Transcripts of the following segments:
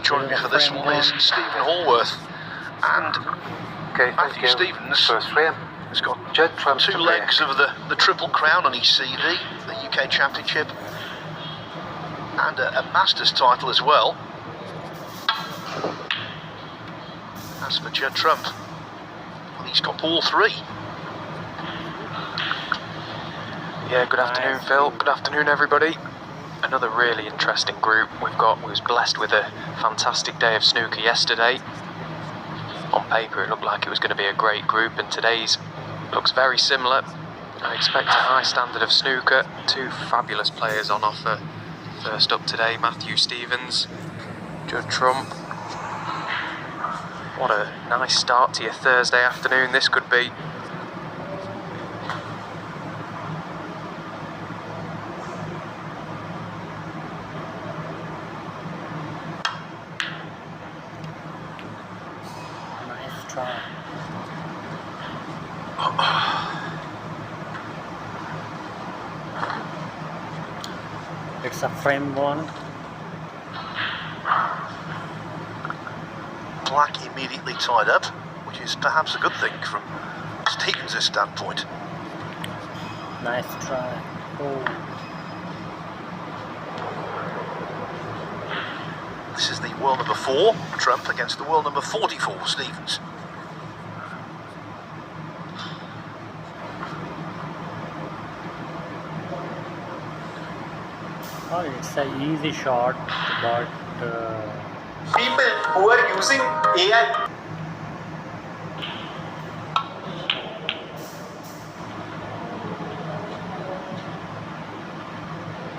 Joining me for this one is Stephen Hallworth, and Matthew Stevens has got Judd, two legs of the Triple Crown on his CV, the UK Championship, and a Masters title as well. As for Judd Trump, well, he's got all three. Yeah, good afternoon, Phil. Good afternoon, everybody. Another really interesting group we was blessed with a fantastic day of snooker yesterday. On paper it looked like it was going to be a great group, and today's looks very similar. I expect a high standard of snooker. Two fabulous players on offer. First up today, Matthew Stevens, Judd Trump. What a nice start to your Thursday afternoon this could be. It's a frame one. Black immediately tied up, which is perhaps a good thing from Stevens' standpoint. Nice try. Oh. This is the world number 4, Trump, against the world number 44, Stevens. Oh, it's an easy shot, but people who are using AI.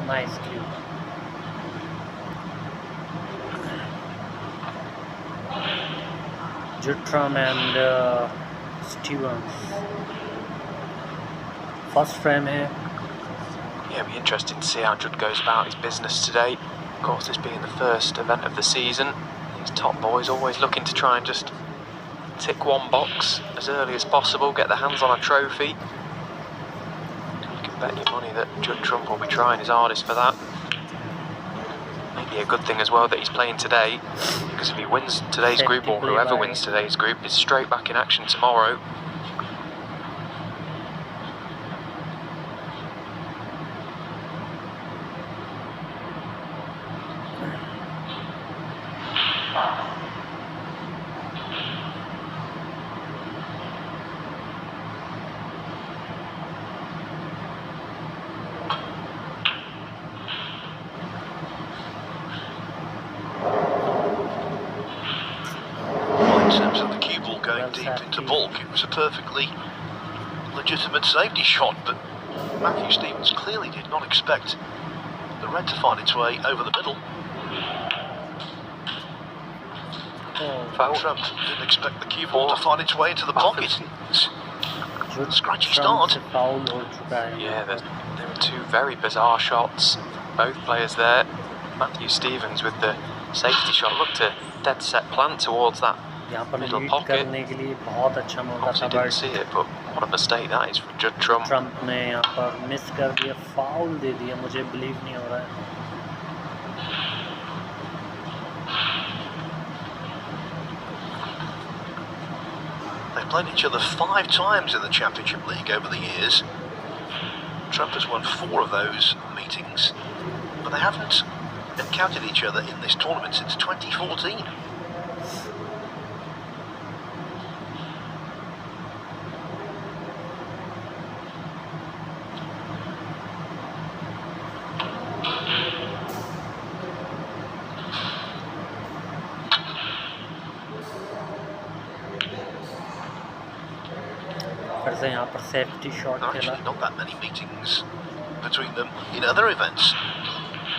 nice cue. Judd Trump and Stevens. First frame here. Yeah, it'll be interesting to see how Judd goes about his business today. Of course, this being the first event of the season, these top boys always looking to try and just tick one box as early as possible, get their hands on a trophy. You can bet your money that Judd Trump will be trying his hardest for that. Maybe a good thing as well that he's playing today, because if he wins today's group, or whoever wins today's group, is straight back in action tomorrow. In terms of the cue ball going deep into bulk, it was a perfectly legitimate safety shot, but Matthew Stevens clearly did not expect the red to find its way over the middle. Trump didn't expect the cue ball to find its way into the pocket. Scratchy start. Yeah, there were two very bizarre shots. Both players there. Matthew Stevens with the safety shot looked a dead set plant towards that middle pocket. Obviously didn't see it, but what a mistake that is from Judd Trump. Trump ने यहाँ पर miss कर दिया, foul दे दिया, मुझे believe नहीं हो रहा है. They've played each other 5 times in the Championship League over the years. Trump has won 4 of those meetings, but they haven't encountered each other in this tournament since 2014. यहाँ पर सेफ्टी शॉट खेला. Actually, not that many meetings between them in other events.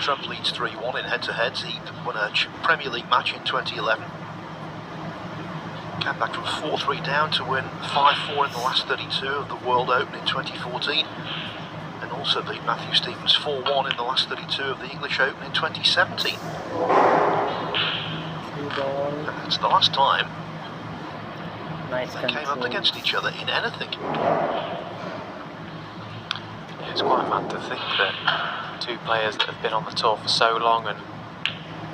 Trump leads 3-1 in head-to-heads. He won a Premier League match in 2011. Came back from 4-3 down to win 5-4 in the last 32 of the World Open in 2014. And also beat Matthew Stevens 4-1 in the last 32 of the English Open in 2017. That's the last time Nice they came up against each other in anything. Yeah, it's quite mad to think that two players that have been on the tour for so long and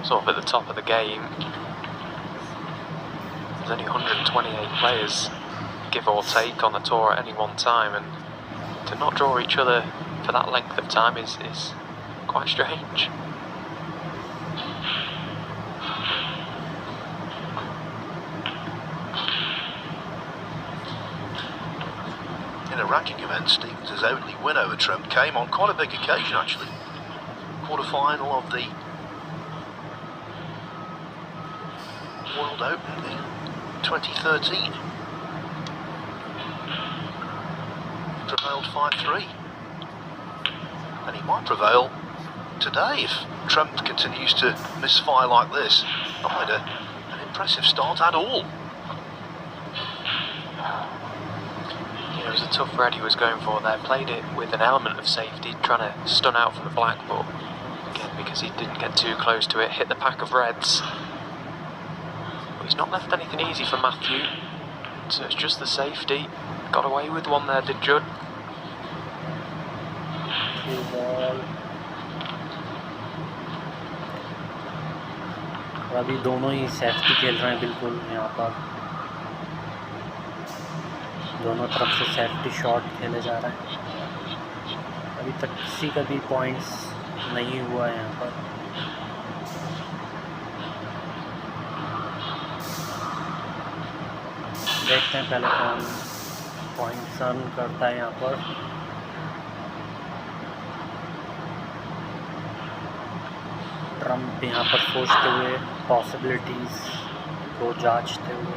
sort of at the top of the game. There's only 128 players, give or take, on the tour at any one time, and to not draw each other for that length of time is quite strange. In a ranking event, Stevens' only win over Trump came on quite a big occasion, actually. Quarter-final of the World Open in 2013. He prevailed 5-3. And he might prevail today if Trump continues to misfire like this. Not had an impressive start at all. It was a tough red he was going for there. Played it with an element of safety, trying to stun out from the black, but again, because he didn't get too close to it, hit the pack of reds. But he's not left anything easy for Matthew, so it's just the safety. Got away with one there, did Judd. और अभी दोनों ही safety खेल रहे हैं बिल्कुल यहाँ पर, दोनों तरफ से सेफ्टी शॉट खेले जा रहे हैं। अभी तक किसी का भी पॉइंट्स नहीं हुआ है यहाँ पर। देखते हैं पहले कौन पॉइंट्स अर्न करता है यहाँ पर। ट्रम्प यहाँ पर सोचते हुए, पॉसिबिलिटीज़ को जांचते हुए।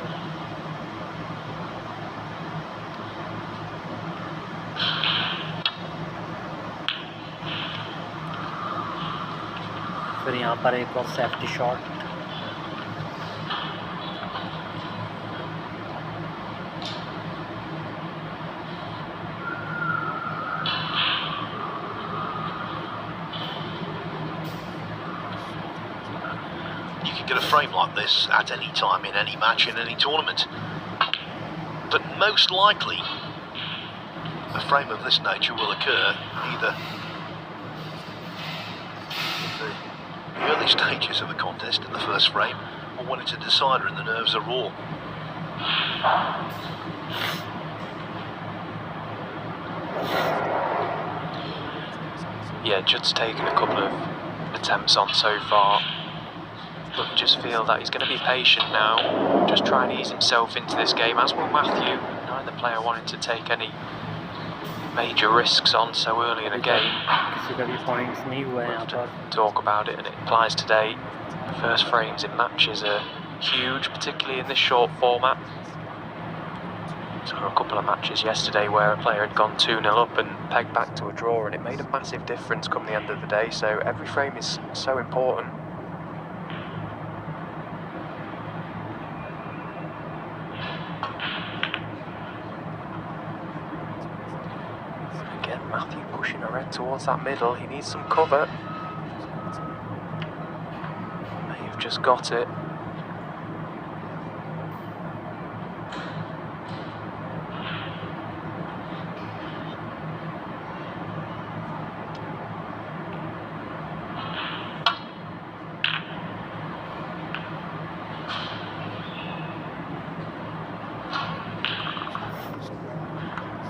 फिर यहाँ पर एक और safety shot. Get a frame like this at any time in any match in any tournament, but most likely a frame of this nature will occur either in the early stages of a contest in the first frame or when it's a decider and the nerves are raw. Yeah, Judd's taken a couple of attempts on so far, but you just feel that he's going to be patient now, just try and ease himself into this game, as will Matthew. Neither player wanting to take any major risks on so early in a game. We'll have to talk about it, and it applies today. First frames in matches are huge, particularly in this short format. There were a couple of matches yesterday where a player had gone 2-0 up and pegged back to a draw, and it made a massive difference come the end of the day, so every frame is so important. Matthew pushing a red towards that middle. He needs some cover. May have just got it.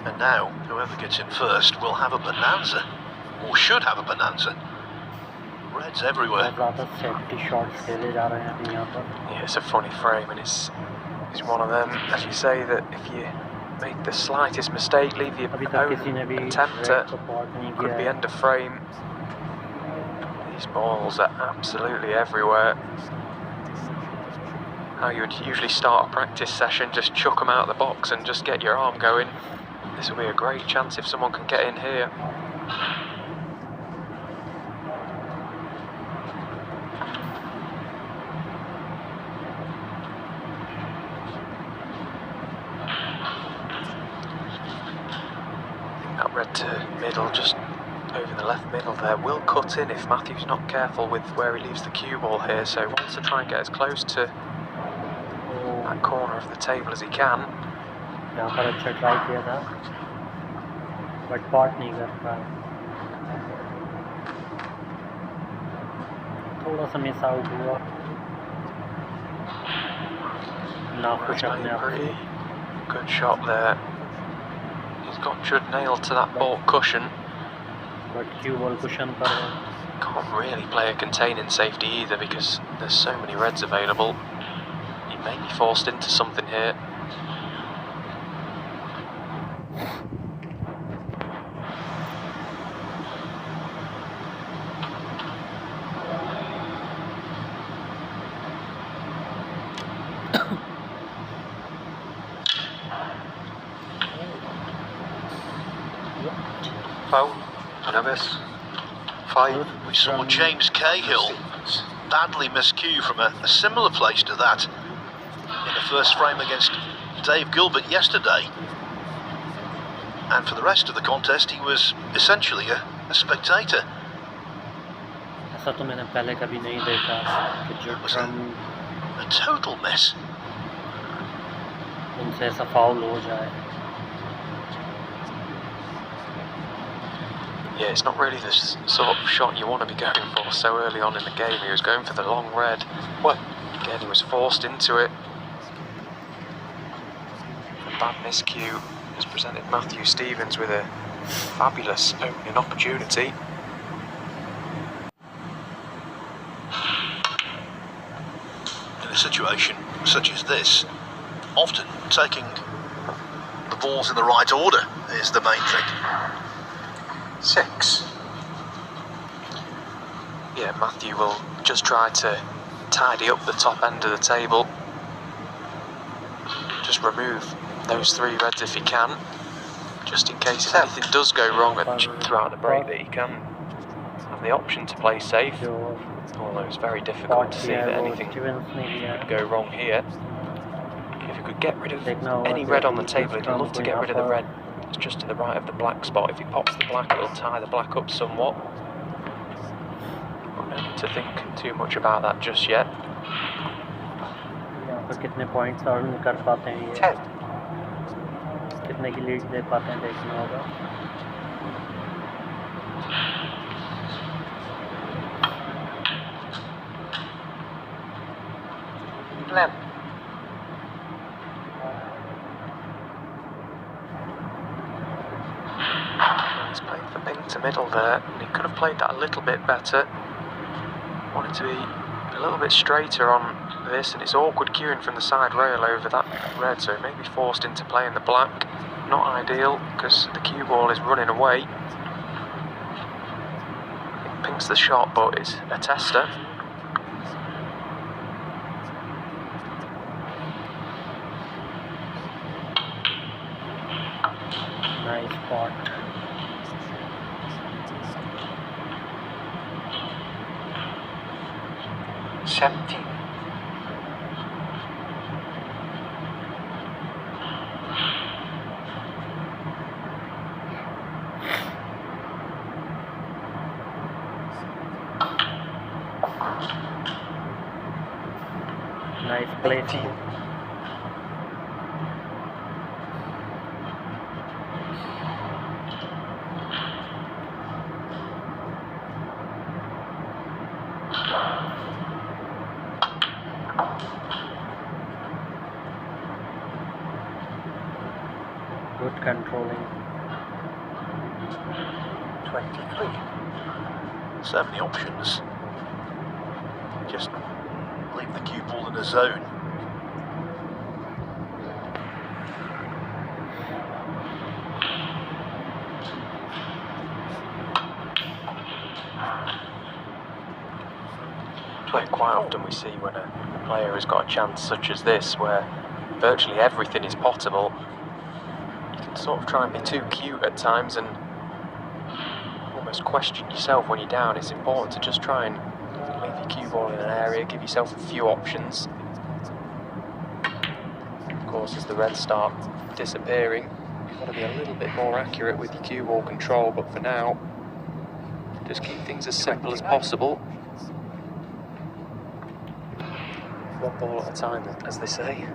And now, whoever gets in first will have a bonanza, or should have a bonanza. Reds everywhere. Yeah, it's a funny frame, and it's one of them, as you say, that if you make the slightest mistake, leave your opponent attempt at, could be end of frame. These balls are absolutely everywhere. How you would usually start a practice session, just chuck them out of the box and just get your arm going. This will be a great chance if someone can get in here. I think that red to middle, just over the left middle there, will cut in if Matthew's not careful with where he leaves the cue ball here, so he wants to try and get as close to that corner of the table as he can. यहाँ पर अच्छा try किया था, but pot नहीं कर पाया। थोड़ा सा मिस आउट हुआ, नाखुश अपने आप से। Good shot there. He's got Judd nailed to that ball cushion. But Q ball cushion पर है। Can't really play a containing safety either because there's so many reds available. He may be forced into something here. Foul. Nervous. 5. We saw James Cahill badly miscue from a similar place to that in the first frame against Dave Gilbert yesterday. And for the rest of the contest, he was essentially a spectator. ऐसा तो मैंने पहले कभी नहीं देखा कि जो A total mess. उनसे ऐसा फाउल हो जाए। Yeah, it's not really the sort of shot you want to be going for so early on in the game. He was going for the long red. Well, again, he was forced into it. A bad miscue has presented Matthew Stevens with a fabulous opening opportunity. In a situation such as this, often taking the balls in the right order is the main thing. 6. Yeah, Matthew will just try to tidy up the top end of the table. Just remove those 3 reds if he can, just in case if anything does go wrong throughout the break, that he can have the option to play safe. Although it's very difficult to see that anything could go wrong here. If he could get rid of any red on the table, he'd love to get rid of the red. It's just to the right of the black spot. If he pops the black, it'll tie the black up somewhat. No need to think too much about that just yet. यहाँ पर कितने points earn कर पाते हैं ये, 10. कितने की lead दे पाते हैं देखना होगा। He's played for pink to middle there, and he could have played that a little bit better. Wanted to be a little bit straighter on this, and it's awkward queuing from the side rail over that red, so he may be forced into playing the black. Not ideal, because the cue ball is running away. I think pink's the shot, but it's a tester. Nice spot. Nice play. Good controlling. 23. So many options. Just leave the cue ball in a zone. Quite often we see when a player has got a chance such as this, where virtually everything is potable, you can sort of try and be too cute at times and almost question yourself when you're down. It's important to just try and leave your cue ball in an area, give yourself a few options. Of course, as the reds start disappearing, you've got to be a little bit more accurate with your cue ball control, but for now, just keep things as simple as possible. One ball at a time, as they say.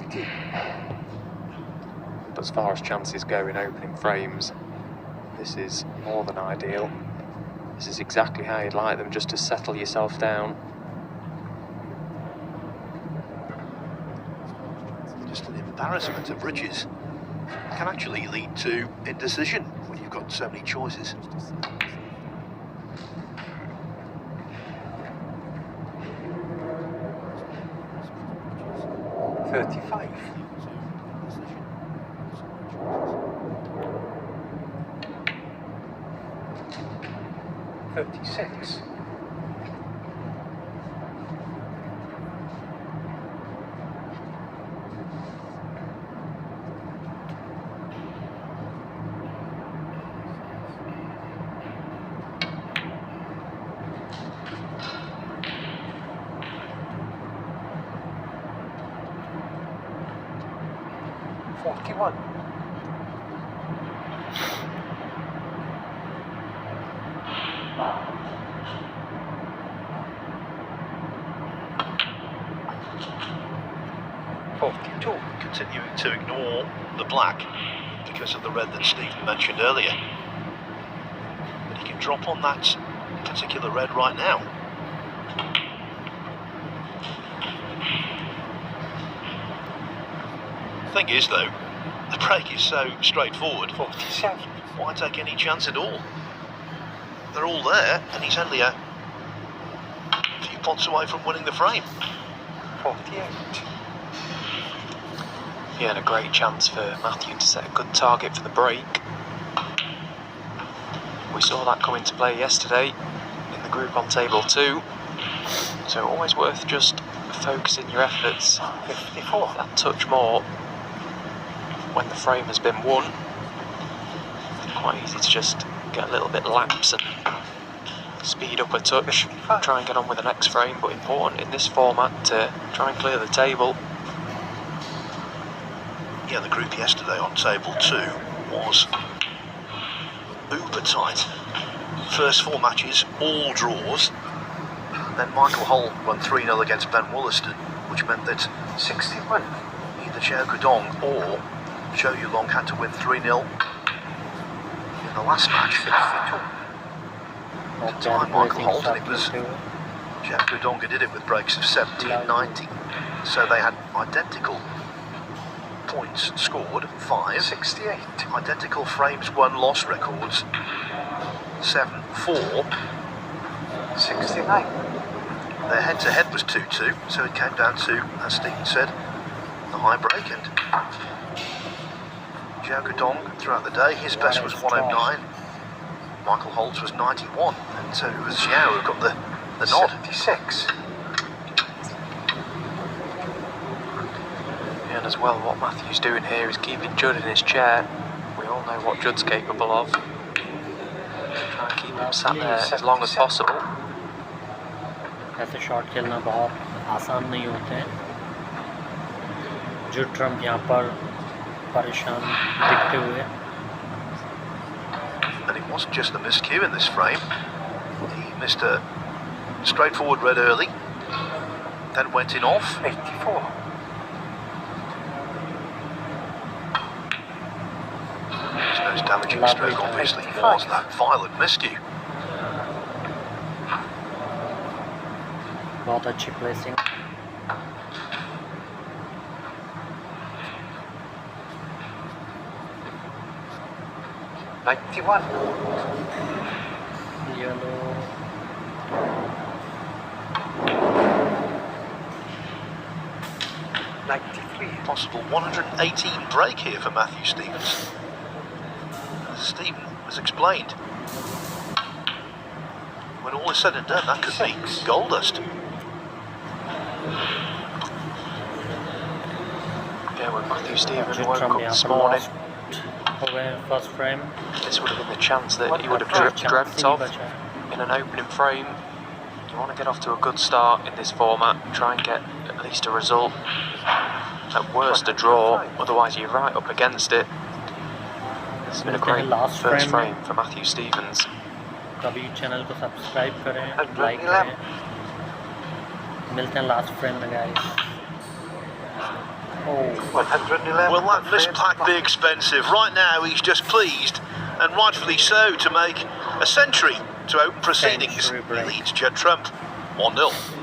30. But as far as chances go in opening frames, this is more than ideal. This is exactly how you'd like them, just to settle yourself down. Just an embarrassment of riches can actually lead to indecision when you've got so many choices. $35. 36. 41. 42. Continuing to ignore the black because of the red that Stephen mentioned earlier. But he can drop on that particular red right now. Thing is though, the break is so straightforward. 47. Why take any chance at all? They're all there, and he's only a few pots away from winning the frame. 48. Yeah, and a great chance for Matthew to set a good target for the break. We saw that come into play yesterday in the group on table 2. So always worth just focusing your efforts 54. that touch more when the frame has been won. Quite easy to just get a little bit lapse and speed up a touch, try and get on with the next frame, but important in this format to try and clear the table. Yeah, the group yesterday on table 2 was uber tight. First 4 matches, all draws. Then Michael Holt won 3-0 against Ben Wollaston, which meant that 61. either Xiao Gudong or Zhou Yulong had to win 3-0 in the last match. 62. At the time, Michael Holt, and it was Xiao Gudong who did it with breaks of 17-90. So they had identical points scored, 5. 68. Identical frames won loss records, 7-4. 69. Their head-to-head was 2-2, so it came down to, as Stephen said, the high break. And Xiao Gudong throughout the day, his best was 109. Michael Holt's was 91, and so it was Xiao who got the nod. 76. And as well, what Matthew's doing here is keeping Judd in his chair. We all know what Judd's capable of. Try and keep him sat there as long as possible. ऐसे shot खेलना बहुत आसान नहीं होते हैं. जुड Trump यहाँ पर परेशान दिखते हुए. And it wasn't just the miscue in this frame. He missed a straightforward red early, then went in off. 84. His most damaging stroke obviously was that violent miscue. बहुत अच्छी placing. Yellow. Possible 118 break here for Matthew Stevens. As Stephen has explained, when all is said and done, that could be gold dust. Yeah, when Matthew Stevens जुड woke Trump up यहाँ this पर morning, lost हो गए first frame. this would have been the chance that he would have dreamt of in an opening frame. You want to get off to a good start in this format, try and get at least a result, at worst a draw, otherwise you're right up against it. It's been a great first frame for Matthew Stevens. कभी channel को subscribe करें, like करें. मिलते हैं last frame में guys. Oh 111. Will that mispack be expensive? Right now he's just pleased, and rightfully so, to make a century to open proceedings. He leads Judd Trump 1-0.